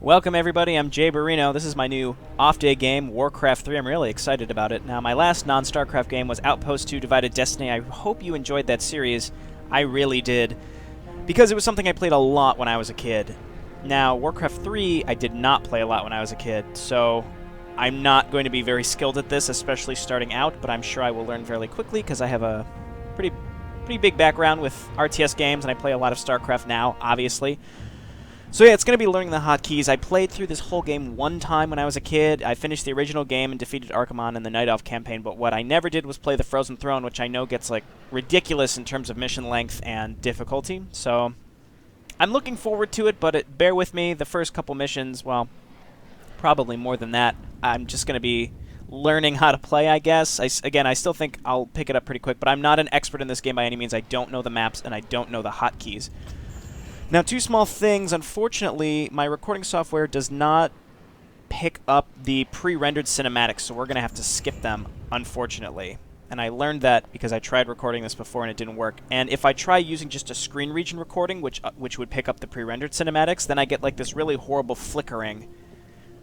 Welcome everybody, I'm Jayborino. This is my new off-day game, Warcraft 3. I'm really excited about it. Now, my last non-StarCraft game was Outpost 2 Divided Destiny. I hope you enjoyed that series. I really did, because it was something I played a lot when I was a kid. Now, Warcraft 3, I did not play a lot when I was a kid, so I'm not going to be very skilled at this, especially starting out, but I'm sure I will learn fairly quickly, because I have a pretty big background with RTS games, and I play a lot of StarCraft now, obviously. So yeah, it's going to be learning the hotkeys. I played through this whole game one time when I was a kid. I finished the original game and defeated Archimon in the Night Elf campaign, but what I never did was play the Frozen Throne, which I know gets like ridiculous in terms of mission length and difficulty. So I'm looking forward to it, but bear with me. The first couple missions, well, probably more than that. I'm just going to be learning how to play, I guess. Again, I still think I'll pick it up pretty quick, but I'm not an expert in this game by any means. I don't know the maps, and I don't know the hotkeys. Now, two small things. Unfortunately, my recording software does not pick up the pre-rendered cinematics, so we're going to have to skip them, unfortunately. And I learned that because I tried recording this before and it didn't work. And if I try using just a screen region recording, which would pick up the pre-rendered cinematics, then I get like this really horrible flickering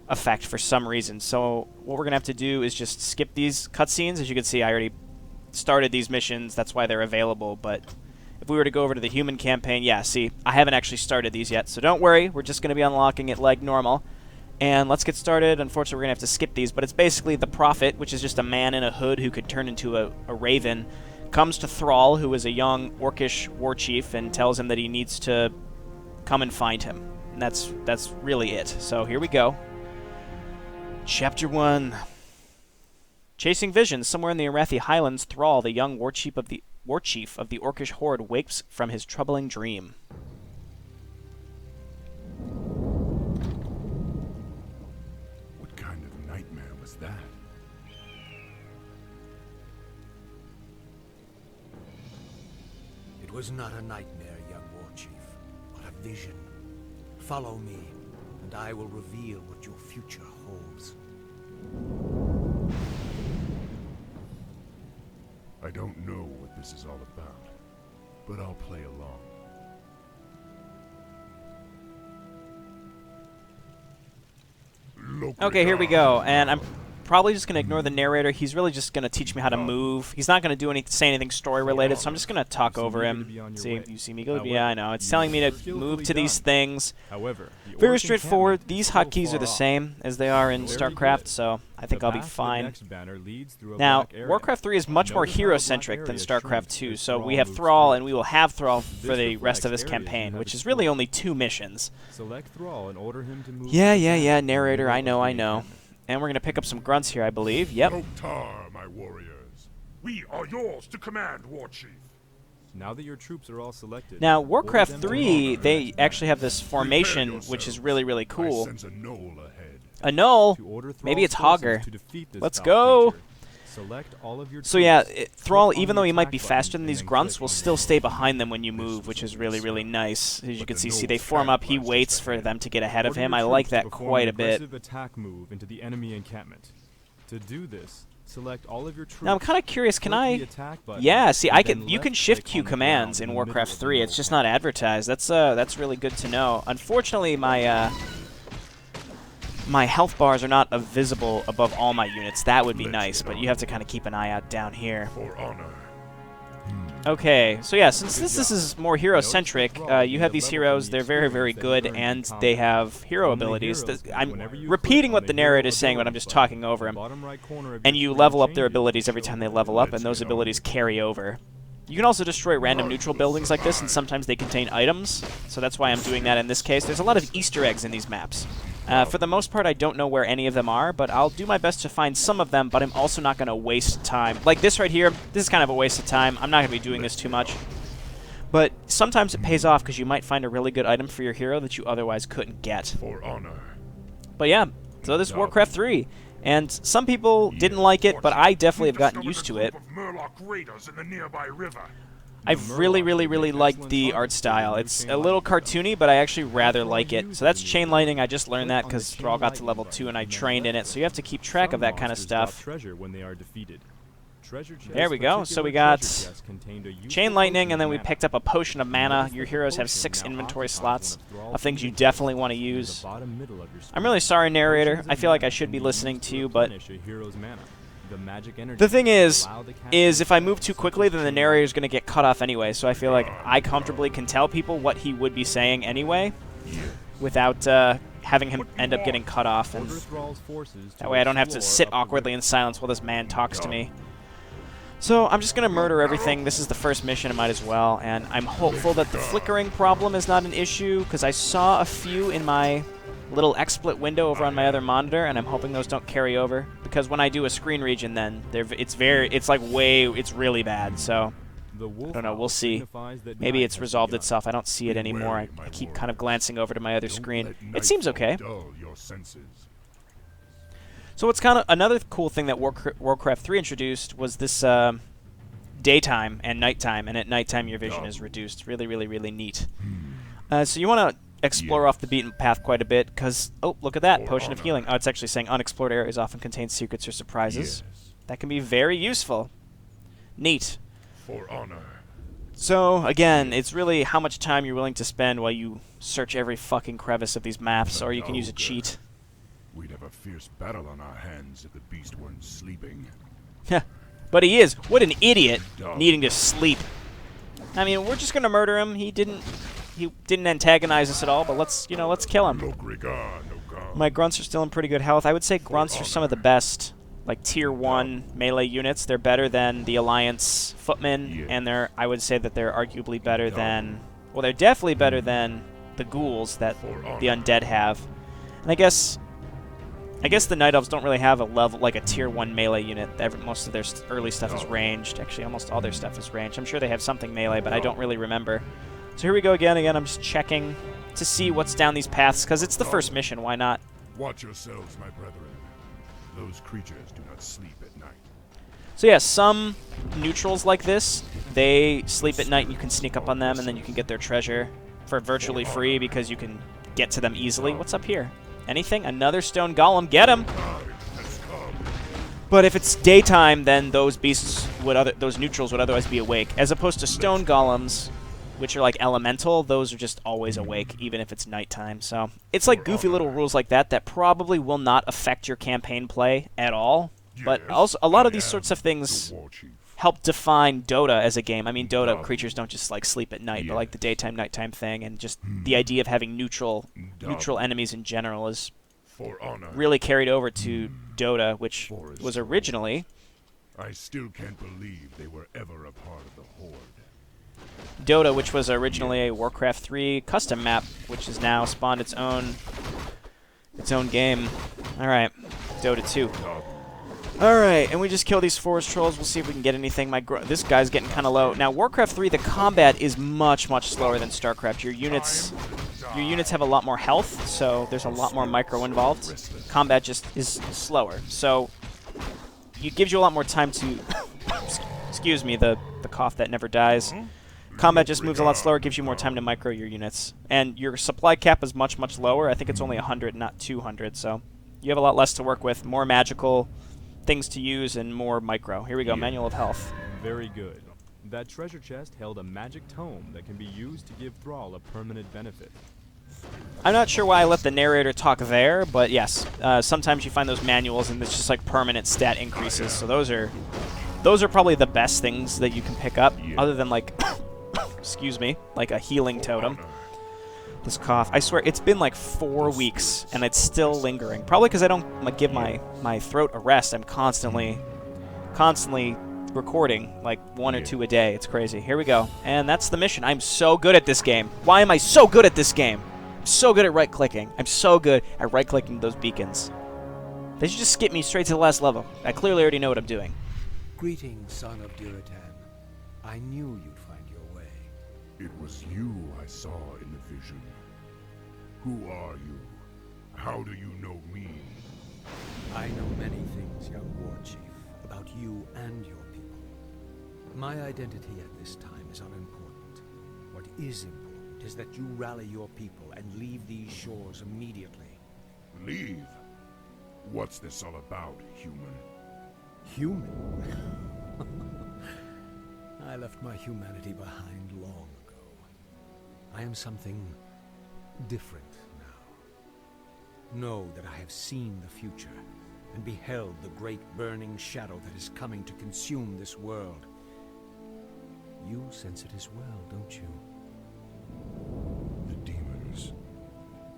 effect for some reason. So what we're going to have to do is just skip these cutscenes. As you can see, I already started these missions. That's why they're available, but if we were to go over to the human campaign, yeah, see, I haven't actually started these yet, so don't worry, we're just going to be unlocking it like normal. And let's get started. Unfortunately, we're going to have to skip these, but it's basically the Prophet, which is just a man in a hood who could turn into a raven, comes to Thrall, who is a young orcish war chief, and tells him that he needs to come and find him. And that's really it. So here we go. Chapter 1. Chasing visions. Somewhere in the Arathi Highlands, Thrall, the young war chief of the Orcish horde, wakes from his troubling dream. What kind of nightmare was that? It was not a nightmare, young war chief, but a vision. Follow me, and I will reveal what your future holds. I don't know what this is all about, but I'll play along. Okay, here we go, and I'm probably just going to ignore the narrator. He's really just going to teach me how to move. He's not going to say anything story-related, so I'm just going to talk over him. See, you see me go? Yeah, I know. It's telling me to move to these things. However, very straightforward. These hotkeys are the same as they are in StarCraft, so I think I'll be fine. Now, Warcraft 3 is much more hero-centric than StarCraft 2, so we have Thrall, and we will have Thrall for the rest of this campaign, which is really only 2 missions. Yeah, narrator, I know. And we're going to pick up some grunts here, I believe. Yep. Loktar, my warriors. We are yours to command, war chief. Now that your troops are all selected. Now, Warcraft 3, they actually have this formation, which is really, really cool. I sense a knoll ahead. A knoll? Maybe it's Hogger. Let's go! So yeah, Thrall, even though he might be faster than these grunts, will still stay behind them when you move, which is really, really nice. As you can see, they form up, he waits for them to get ahead of him. I like that quite a bit. Attack move into the enemy encampment. To do this, select all of your troops. Now I'm kind of curious, can I... Yeah, see, you can shift Q commands in Warcraft 3. It's just not advertised. That's really good to know. Unfortunately, my health bars are not visible above all my units. That would be nice, but you have to kind of keep an eye out down here. For honor. Okay, so yeah, since this is more hero-centric, you have these heroes. They're very, very good, and they have hero abilities. I'm repeating what the narrator is saying, but I'm just talking over him. And you level up their abilities every time they level up, and those abilities carry over. You can also destroy random neutral buildings like this, and sometimes they contain items, so that's why I'm doing that in this case. There's a lot of Easter eggs in these maps. For the most part, I don't know where any of them are, but I'll do my best to find some of them, but I'm also not going to waste time. Like this right here, this is kind of a waste of time. I'm not going to be doing this too much. But sometimes it pays off because you might find a really good item for your hero that you otherwise couldn't get. For honor. But yeah, so this is Warcraft 3. And some people didn't like it, but I definitely have gotten used to it. I've really, really, really liked the art style. It's a little cartoony, but I actually rather like it. So that's chain lightning. I just learned that because Thrall got to level 2 and I trained in it. So you have to keep track of that kind of stuff. treasure chest. There we go. So we got chain lightning, and then we picked up a potion of mana. Your heroes have 6 inventory slots of things you definitely want to use. I'm really sorry, narrator. I feel like I should be listening to you, but the thing is if I move too quickly, then the narrator is going to get cut off anyway. So I feel like I comfortably can tell people what he would be saying anyway, without having him end up getting cut off, and that way I don't have to sit awkwardly in silence while this man talks to me. So I'm just going to murder everything. This is the first mission, I might as well, and I'm hopeful that the flickering problem is not an issue, because I saw a few in my little XSplit window over on my other monitor, and I'm hoping those don't carry over, because when I do a screen region, then it's really bad, so I don't know, we'll see. Maybe it's resolved itself. I don't see it anymore. I keep kind of glancing over to my other screen. It seems okay. So what's kind of another cool thing that Warcraft 3 introduced was this daytime and nighttime, and at nighttime your vision is reduced. Really, really, really neat. So you want to explore off the beaten path quite a bit, because, oh, look at that, Potion of Healing. Oh, it's actually saying unexplored areas often contain secrets or surprises. That can be very useful. Neat. For honor. So, again, it's really how much time you're willing to spend while you search every fucking crevice of these maps, or you can use a cheat. We'd have a fierce battle on our hands if the beast weren't sleeping. But he is. What an idiot, needing to sleep. I mean, we're just gonna murder him. He didn't antagonize us at all, but let's kill him. My grunts are still in pretty good health. I would say grunts are some of the best, like, tier 1 melee units. They're better than the Alliance footmen, and I would say that they're arguably better than, well, they're definitely better than the ghouls that the undead have. And I guess the Night Elves don't really have a level, like a tier 1 melee unit. Most of their early stuff is ranged. Actually, almost all their stuff is ranged. I'm sure they have something melee, but I don't really remember. So here we go again. I'm just checking to see what's down these paths, because it's the first mission. Why not? Watch yourselves, my brethren. Those creatures do not sleep at night. So yeah, some neutrals like this, they sleep at night and you can sneak up on them, and then you can get their treasure for virtually free because you can get to them easily. What's up here? Anything? Another stone golem. Get him! But if it's daytime, then those those neutrals would otherwise be awake, as opposed to stone golems, which are like elemental. Those are just always awake, even if it's nighttime. So it's like goofy little rules like that probably will not affect your campaign play at all. But also, a lot of these sorts of things help define Dota as a game. I mean, Dota creatures don't just like sleep at night, but like the daytime, nighttime thing, and just the idea of having neutral enemies in general is really carried over to Dota, which was originally. I still can't believe they were ever a part of the Horde. Dota, which was originally a Warcraft 3 custom map, which has now spawned its own game. All right, Dota 2. All right, and we just kill these forest trolls. We'll see if we can get anything. This guy's getting kind of low. Now, Warcraft 3, the combat is much, much slower than StarCraft. Your units have a lot more health, so there's a lot more micro involved. Combat just is slower, so it gives you a lot more time to... excuse me, the cough that never dies. Combat just moves a lot slower, gives you more time to micro your units. And your supply cap is much, much lower. I think it's only 100, not 200, so you have a lot less to work with, more magical things to use, and more micro. Here we go, Manual of Health. Very good. That treasure chest held a magic tome that can be used to give Thrall a permanent benefit. I'm not sure why I let the narrator talk there, but yes, sometimes you find those manuals and it's just like permanent stat increases, so those are probably the best things that you can pick up, other than like, excuse me, like a healing totem. This cough, I swear, it's been like 4 weeks and it's still lingering. Probably because I don't like give my throat a rest. I'm constantly recording, like 1 or 2 a day. It's crazy. Here we go, and that's the mission. I'm so good at this game. Why am I so good at this game? I'm so good at right-clicking. I'm so good at right-clicking those beacons. They should just skip me straight to the last level. I clearly already know what I'm doing. Greetings, son of Duratan. I knew you'd find your way. It was you I saw in the vision. Who are you? How do you know me? I know many things, young war chief, about you and your people. My identity at this time is unimportant. What is important is that you rally your people and leave these shores immediately. Leave? What's this all about, human? Human? I left my humanity behind long ago. I am something different now. Know that I have seen the future and beheld the great burning shadow that is coming to consume this world. You sense it as well, don't you? The demons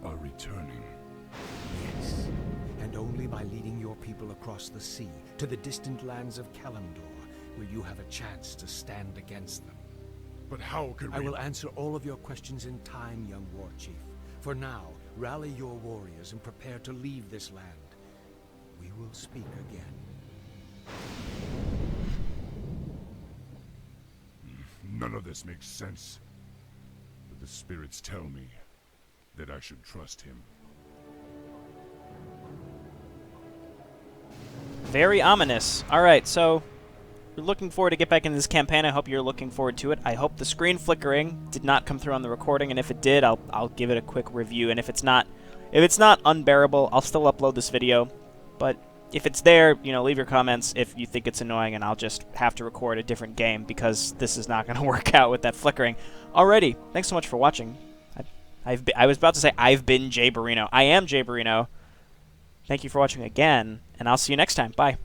are returning. Yes, and only by leading your people across the sea to the distant lands of Kalimdor will you have a chance to stand against them. But how can we... I will answer all of your questions in time, young war chief. For now, rally your warriors and prepare to leave this land. We will speak again. None of this makes sense. But the spirits tell me that I should trust him. Very ominous. Alright, so we're looking forward to get back into this campaign. I hope you're looking forward to it. I hope the screen flickering did not come through on the recording, and if it did, I'll give it a quick review. And if it's not unbearable, I'll still upload this video. But if it's there, you know, leave your comments if you think it's annoying, and I'll just have to record a different game because this is not going to work out with that flickering. Alrighty, thanks so much for watching. I was about to say I've been Jayborino. I am Jayborino. Thank you for watching again, and I'll see you next time. Bye.